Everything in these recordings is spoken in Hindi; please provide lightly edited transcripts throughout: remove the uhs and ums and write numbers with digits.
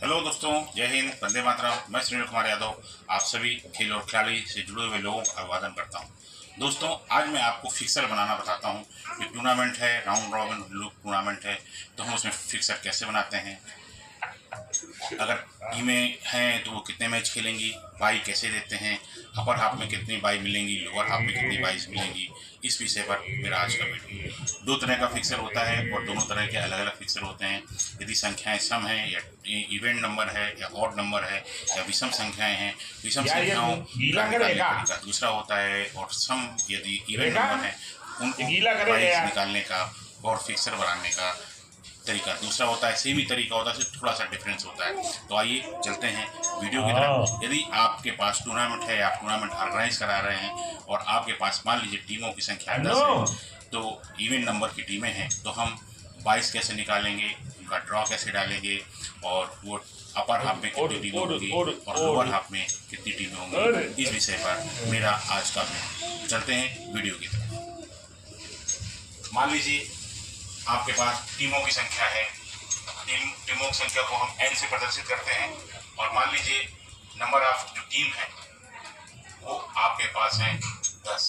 हेलो दोस्तों, जय हिंद, वंदे मातरम। मैं सुनील कुमार यादव आप सभी खेल और खिलाड़ी से जुड़े हुए लोगों का अभिवादन करता हूं। दोस्तों, आज मैं आपको फिक्सर बनाना बताता हूं कि टूर्नामेंट है, राउंड रॉबिन टूर्नामेंट है, तो हम उसमें फिक्सर कैसे बनाते हैं। अगर टीमें हैं तो वो कितने मैच खेलेंगी, बाई कैसे देते हैं, अपर हाफ में कितनी बाई मिलेंगी, लोअर हाफ में कितनी बाई मिलेंगी, इस विषय पर मेरा आज का वीडियो। दो तरह का फिक्सर होता है और दोनों तरह के अलग अलग फिक्सर होते हैं। यदि संख्याएं सम हैं या इवेंट नंबर है या ऑड नंबर है या विषम संख्याएं हैं, विषम संख्याओं का निकालने का तरीका दूसरा होता है, और सम यदि इवेंट नंबर है उनको बाइस निकालने का और फिक्सर बनाने का तरीका दूसरा होता है। सेम ही तरीका होता है, सिर्फ थोड़ा सा डिफरेंस होता है। तो आइए चलते हैं वीडियो की तरफ। यदि आपके पास टूर्नामेंट है, आप टूर्नामेंट ऑर्गेनाइज करा रहे हैं और आपके पास मान लीजिए टीमों की संख्या 10 है, तो इवेंट नंबर की टीमें हैं, तो हम 22 कैसे निकालेंगे, उनका ड्रॉ कैसे डालेंगे, और वो अपर हाफ में कितनी टीमें होंगी और लोअर हाफ में कितनी टीमें होंगी, इस विषय पर मेरा आज का वीडियो। चलते हैं वीडियो की तरफ। मान लीजिए आपके पास टीमों की संख्या है, टीमों की संख्या को हम n से प्रदर्शित करते हैं, और मान लीजिए नंबर ऑफ जो टीम है वो आपके पास है 10।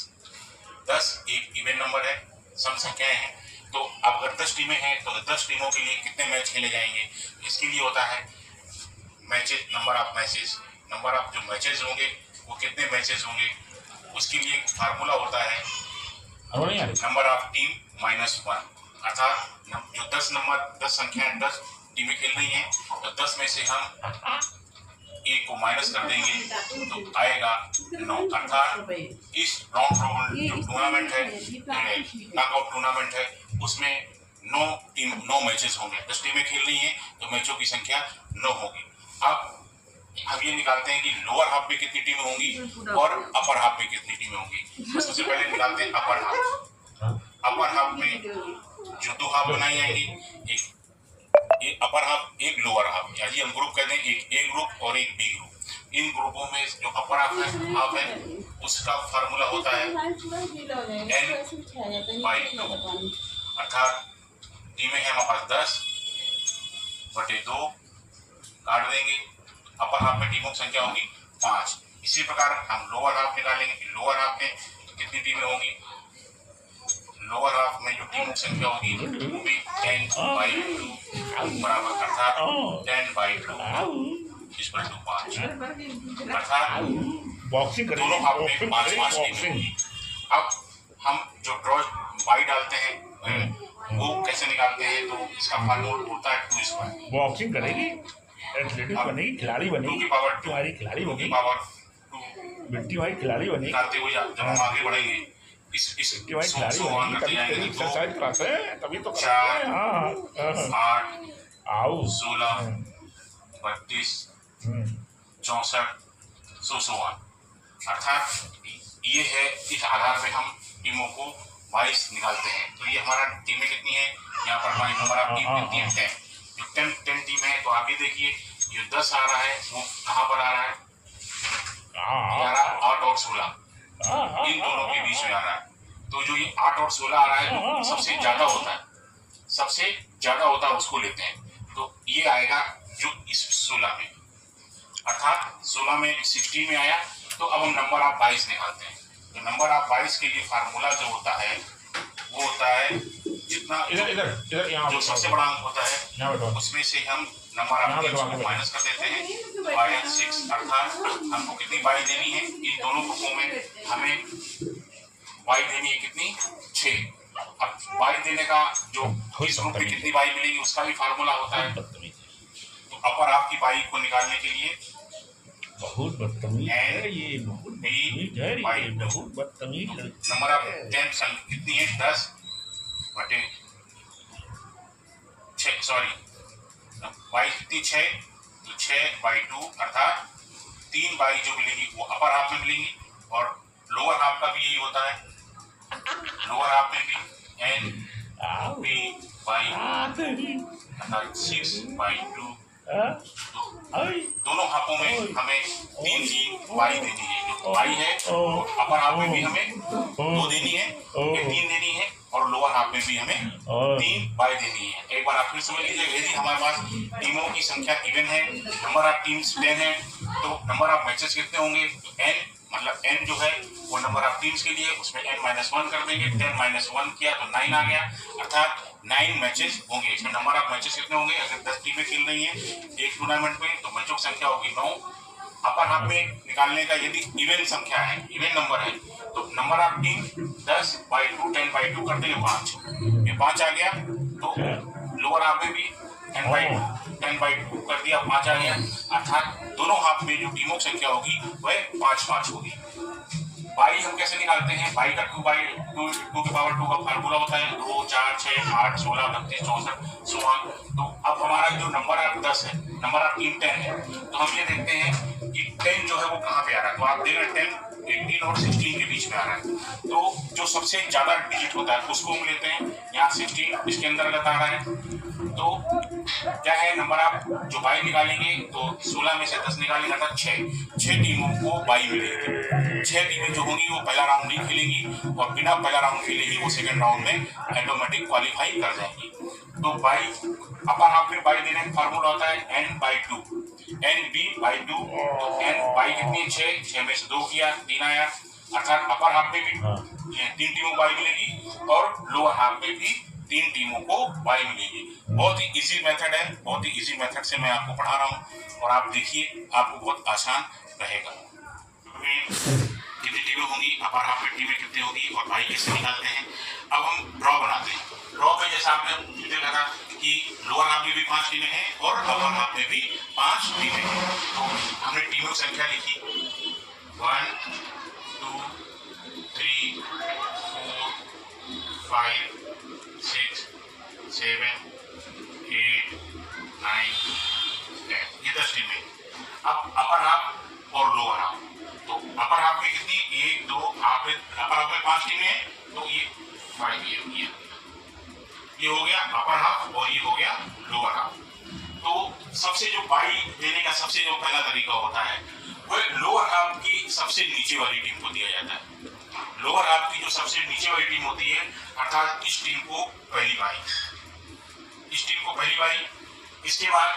10 एक इवेंट नंबर है, सम संख्याएं हैं। तो अब अगर 10 टीमें हैं तो 10 टीमों के लिए कितने मैच खेले जाएंगे, इसके लिए होता है matches, number of matches, number of जो मैचेज होंगे वो कितने मैचेज होंगे, उसके लिए फार्मूला होता है नंबर ऑफ टीम -1। अर्थात जो 10 संख्याएं 10 टीमें खेल रही हैं, तो 10 में से हम एक को माइनस कर देंगे तो आएगा 9। अर्थात इस राउंड रॉबिन जो टूर्नामेंट है, नॉकआउट टूर्नामेंट है, उसमें 9 मैचेस होंगे। 10 टीमें खेल रही हैं तो मैचों की संख्या 9 होगी। अब हम ये निकालते हैं कि लोअर हाफ में कितनी टीमें होंगी और अपर हाफ में कितनी टीमें होंगी। सबसे पहले निकालते हैं अपर हाफ। अपर हाफ में जो 2 हाफ बनाई जाएंगी, एक अपर हाफ एक लोअर हाफ, यानी हम ग्रुप कहते हैं, एक ए ग्रुप और एक बी ग्रुप। इन ग्रुपों में जो अपर हाफ है उसका फार्मूला होता है n/2। अर्थात टीमें हैं हमारे पास 10/2 काट देंगे। अपर हाफ में टीमों की संख्या होगी 5। इसी प्रकार हम लोअर हाफ निकालेंगे कि लोअर हाफ में कितनी टीमें होंगी। लोअर हाफ में जो टीमों की संख्या होगी वो भी 10/2 बराबर, अर्थात 10/2 = 5। अर्थात दोनों हाफ में 5-5 टीमें होंगी। अब हम जो ड्रॉ बाई डालते हैं वो कैसे निकालते हैं, तो इसका फार्मूला होता है 2²। बॉक्सिंग करेगी, एथलेटिक्स बनेगी, खिलाड़ी बनेगी, तुम्हारी खिलाड़ी बनेगी, बेटी भाई खिलाड़ी बनेगी। निकालते हुए जब हम आगे बढ़ेंगे इस खिलाड़ी बनेगी, तभी एक्सरसाइज कराते हैं, तभी तो 4, 8, आओ 16, 32, 64, 100। अर्थात ये है, इस आधार पे हम टीमों को 22 निकालते हैं। तो ये हमारा टीमें कितनी है, यहाँ पर हमारी नंबर ऑफ टीम कितनी है 10। जो 10 टीम है, तो आप ये देखिए ये 10 आ रहा है, वो कहाँ पर आ रहा है, 8 और 16 इन दोनों के बीच में आ रहा है। तो जो ये 8 और 16 आ रहा है, तो सबसे ज्यादा होता है, सबसे ज्यादा होता है उसको लेते हैं। तो ये आएगा जो इस 16 में, अर्थात 16 में 16 में आया। तो अब हम नंबर ऑफ 22 निकालते हैं। तो नंबर ऑफ 22 के लिए फार्मूला जो होता है वो होता है जितना जो सबसे बड़ा अंक होता है उसमें से हम नंबर ऑफ टीम्स को माइनस कर देते हैं बाय 6। अर्थात हमको कितनी बाई देनी है, इन दोनों ग्रुपों में हमें बाई देनी है कितनी, 6। अब बाई देने का जो इस ग्रुप में कितनी बाई मिलेगी उसका भी फार्मूला होता है। तो अपर हाफ की बाई को निकालने के लिए बहुत बदतमीज है ये, बहुत बदतमीज है ये, बहुत बदतमीज। नंबर ऑफ 10 कितनी है, 10/6, सॉरी बाई कितनी 6, तो 6/2 अर्थात 3 बाई जो मिलेगी वो अपर हाफ में मिलेंगी, और लोअर हाफ का भी यही होता है। लोअर हाफ में भी n/2 अर्थात 6/2। दोनों हाफों में हमें 3 बाई देनी है। जो बाई है अपर हाफ में भी हमें 2 देनी है, 3 देनी है, और लोअर हाफ में भी हमें और 3 बाई देनी है। एक बार आप फिर समझ लीजिए, यदि हमारे पास टीमों की संख्या इवन है, नंबर ऑफ टीम्स 10 है, तो नंबर ऑफ मैचेस कितने होंगे? n, मतलब n जो है वो नंबर ऑफ टीम्स के लिए, उसमें n-1 कर देंगे। 10-1 किया तो 9 आ गया, अर्थात 9 मैचेस होंगे। इसमें नंबर ऑफ मैचेस कितने होंगे? अगर 10 टीमें खेल रही हैं एक टूर्नामेंट में तो मैचों की संख्या होगी 9। अपर हाफ में निकालने का यदि इवन संख्या है, इवन नंबर है, तो नंबर ऑफ टीम 10/2 10/2 कर देंगे 5, ये 5 आ गया। तो लोअर हाफ में भी 10/2 कर दिया, 5 आ गया, अर्थात दोनों हाफ में जो टीमों की संख्या होगी वह 5-5 होगी। बाई हम कैसे निकालते हैं? बाई का 2/2 का फार्मूला होता है 2, 4, 6, 8, 16, 32, 64, 16। तो अब हमारा जो नंबर ऑफ 10 है, नंबर ऑफ टीम 10 है, तो हम ये देखते हैं कि 10 जो है वो कहाँ पे आ रहा है। तो आप देख रहे हैं 10 18 और 16 के बीच में आ रहा है। तो जो सबसे ज्यादा डिजिट होता है उसको हम लेते हैं, यहाँ 16 इसके अंतर्गत आ रहा है। तो क्या है नंबर आप जो बाई निकालेंगे तो 16 में से 10 निकालेंगे तो 6 टीमों को बाई मिलेगी। 6 टीमें जो होंगी वो पहला राउंड नहीं खेलेंगी और बिना पहला राउंड खेले ही वो सेकंड राउंड में ऑटोमेटिक क्वालिफाई कर जाएंगी। तो बाई अपर हाफ में बाई देने का फार्मूला होता है n/2, nb/2। तो n बाई कितनी? 6 में से 2 किया 3 आया, अर्थात अपर हाफ में भी 3 टीमों को बाई मिलेगी और लोअर हाफ में भी 3 टीमों को बाई मिलेगी। बहुत ही इजी मेथड है, बहुत ही इजी मेथड से मैं आपको पढ़ा रहा हूँ और आप देखिए आपको बहुत आसान रहेगा। कितनी टीमें होंगी, अपर हाफ में टीमें कितनी होगी और बाई कैसे निकालते हैं। अब हम ड्रॉ बनाते हैं। ड्रॉ में जैसा आपने देखा था कि लोअर हाफ में भी 5 टीमें हैं और अपर हाफ में भी 5 टीमें हैं। तो हमने टीमों की संख्या लिखी 1, 2, 3, 4, 5, 6, 7, 8, 9, 10, ये 10 टीमें। अब अपर हाफ और लोअर हाफ, तो अपर हाफ में कितनी? 1, 2, अपर हाफ में 5 टीमें हैं तो ये 5 ये हो गया अपर हाफ और ये हो गया लोअर हाफ। तो सबसे जो बाई देने का सबसे जो पहला तरीका होता है वह लोअर हाफ की सबसे नीचे वाली टीम को दिया जाता है। लोअर हाफ की जो सबसे नीचे वाली टीम होती है, अर्थात इस टीम को पहली बाई, इस टीम को पहली बाई। इसके बाद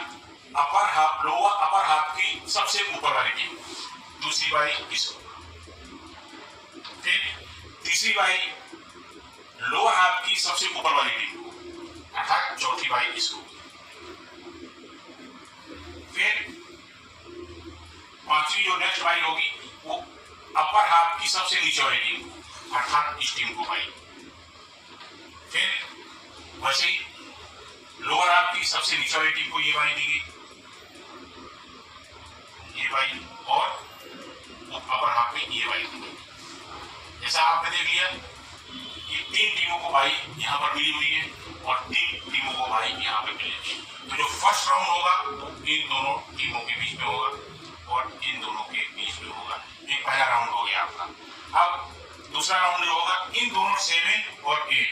अपर हाफ की सबसे ऊपर वाली टीम दूसरी बाई इसको, फिर तीसरी बाई लोअर हाफ की सबसे ऊपर वाली टीम अर्थात चौथी बाई इसको, फिर पांचवी जो नेक्स्ट बाई होगी वो अपर हाफ की सबसे नीचे वाली टीम अर्थात इस टीम को बाई, फिर वैसे ही लोअर हाफ की सबसे नीचे वाली टीम को ये बाई दी गई, ये बाई, और अपर हाफ में ये बाई दी गई। जैसा आपने देख लिया कि 3 टीमों को बाई यहाँ पर मिली हुई है और 3 टीमों को बाई यहाँ पे मिलेगी। तो जो फर्स्ट राउंड होगा वो इन दोनों टीमों के बीच में होगा और इन दोनों के बीच में होगा। ये पहला राउंड हो गया आपका। अब दूसरा राउंड जो होगा इन दोनों 7 और 8,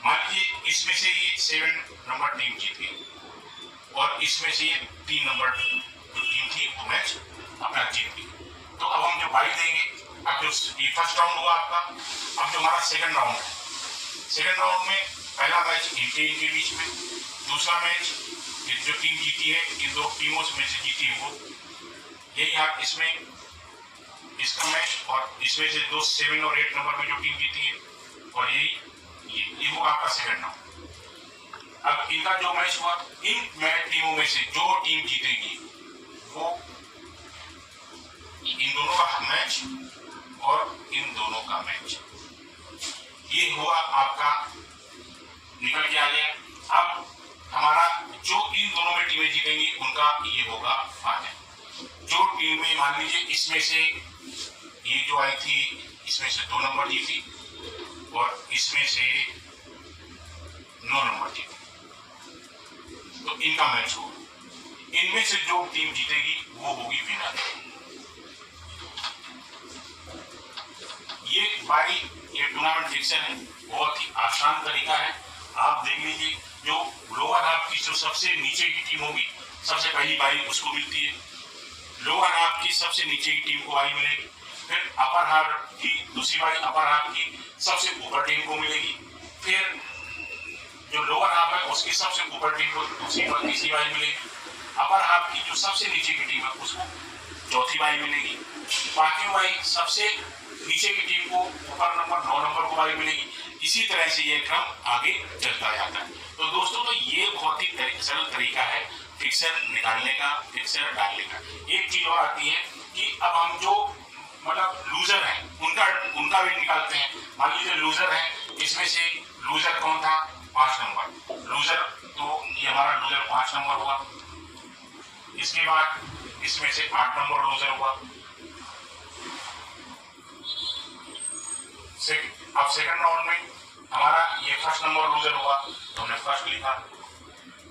मान लीजिए इसमें से ये 7 नंबर टीम जीत गई और इसमें से ये 3 नंबर जो टीम थी वो मैच अपना जीत गई। तो अब हम जो बाई देंगे, अब जो ये फर्स्ट राउंड हुआ आपका, अब जो हमारा सेकंड राउंड है, सेकंड राउंड में पहला मैच इन के बीच में, दूसरा मैच जो टीम जीती है इन 2 टीमों में से जीती है वो, यही आप इसमें इसका मैच, और इसमें से 2 7 और 8 नंबर में जो टीम जीती है, और यही ये हुआ आपका सेकंड राउंड। अब इनका जो मैच हुआ, इन टीमों में से जो टीम जीतेगी वो इन दोनों का मैच और इन दोनों का मैच, ये हुआ आपका निकल के आ गया। अब हमारा जो इन दोनों में टीमें जीतेंगी उनका ये होगा फाइनल। जो टीमें मान लीजिए इसमें से ये जो आई थी इसमें से 2 नंबर जीती और इसमें से 9 नंबर जीती, तो इनका मैच होगा। इनमें से जो टीम जीतेगी वो होगी विनर। ये बाई ये टूर्नामेंट फिक्सर है, बहुत ही आसान तरीका है। आप देख लीजिए जो लोअर हाफ की जो सबसे नीचे की टीम होगी सबसे पहली बाई उसको मिलती है, लोअर हाफ की सबसे नीचे की टीम को बाई मिलेगी, फिर अपर हाफ की दूसरी बाई अपर हाफ की सबसे ऊपर टीम को मिलेगी, फिर जो लोअर हाफ है उसकी सबसे ऊपर टीम को तीसरी बाई मिलेगी, अपर हाफ की जो सबसे नीचे की टीम है उसको चौथी बाई मिलेगी, बाकी बाई सबसे नीचे की टीम को ऊपर नंबर 9 नंबर को बाई मिलेगी। इसी तरह से ये क्रम आगे चलता जाता है। तो दोस्तों, तो ये बहुत ही सरल तरीका है फिक्सर निकालने का, फिक्सर डालने का। एक चीज और आती है कि अब हम जो मतलब लूजर है उनका भी निकालते हैं। मान लीजिए लूजर है, इसमें से लूजर कौन था? 5 नंबर लूजर, तो ये हमारा लूजर 5 नंबर हुआ। इसके बाद इसमें से 8 नंबर लूजर हुआ। अब सेकंड राउंड में हमारा ये फर्स्ट नंबर लूजर हुआ, तो हमने फर्स्ट लिखा।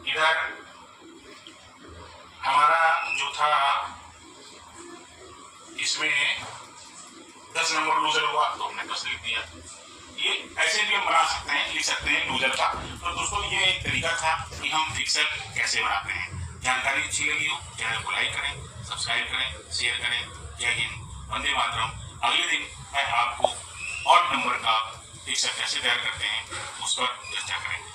इधर हमारा जो था इसमें 10 नंबर लूजर हुआ, तो हमने 10 लिख दिया। ये ऐसे भी हम बना सकते हैं, लिख सकते हैं लूजर का। तो दोस्तों, ये एक तरीका था कि हम फिक्सर कैसे बनाते हैं। जानकारी अच्छी लगी हो चैनल को लाइक करें, सब्सक्राइब करें, शेयर करें। जय हिंद, वंदे मातरम। अगले दिन मैं आपको ऑड नंबर का फिक्सर कैसे तैयार करते हैं उस पर चर्चा करेंगे।